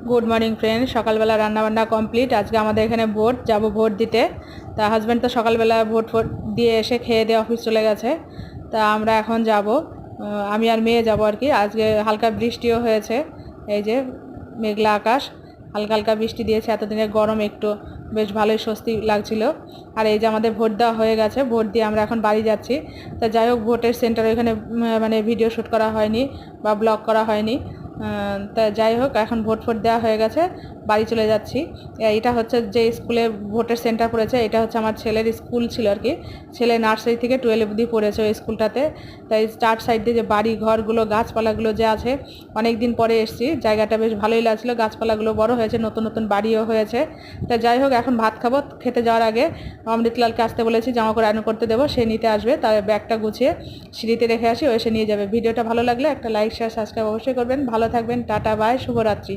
Good morning friend, সকালবেলা রান্নাবান্না complete. আজকে আমাদের এখানে ভোট, যাব ভোট দিতে। তা হাজব্যান্ড তো সকালবেলা ভোট দিয়ে এসে খেয়ে দিয়ে অফিস চলে গেছে। তা আমরা এখন যাব, আমি আর মেয়ে যাব আর কি। আজকে হালকা বৃষ্টিও হয়েছে, এই যে মেঘলা আকাশ, হালকা হালকা বৃষ্টি দিয়েছে। এতদিনের গরম একটু বেশ ভালোই স্বস্তি লাগছিল। আর এই যে আমাদের ভোট দেওয়া হয়ে গেছে, ভোট দিয়ে আমরা এখন বাড়ি যাচ্ছি। তা যাই হোক, ভোটের সেন্টার ওইখানে মানে ভিডিও শ্যুট করা হয়নি বা ব্লগ করা হয়নি। তা যাই হোক, এখন ভোট দেওয়া হয়ে গেছে, বাড়ি চলে যাচ্ছি। এটা হচ্ছে যে স্কুলে ভোটের সেন্টার পড়েছে, এটা হচ্ছে আমার ছেলের স্কুল ছিল আর কি। ছেলে নার্সারি থেকে 12 অবধি পড়েছে ওই স্কুলটাতে। তাই চার সাইড দিয়ে যে বাড়ি ঘরগুলো, গাছপালাগুলো যে আছে, অনেক দিন পরে এসেছি, জায়গাটা বেশ ভালোই লাগছিলো। গাছপালাগুলো বড় হয়েছে, নতুন নতুন বাড়িও হয়েছে। তা যাই হোক, এখন ভাত খাবো। খেতে যাওয়ার আগে অমৃতলালকে আসতে বলেছি, জামা করে আয়রন করতে দেবো, সে নিতে আসবে। তার ব্যাগটা গুছিয়ে সিঁড়িতে রেখে আসি, ও এসে নিয়ে যাবে। ভিডিওটা ভালো লাগলে একটা লাইক, শেয়ার, সাবস্ক্রাইব অবশ্যই করবেন। ভালো থাকবেন, টাটা, বাই, শুভরাত্রি।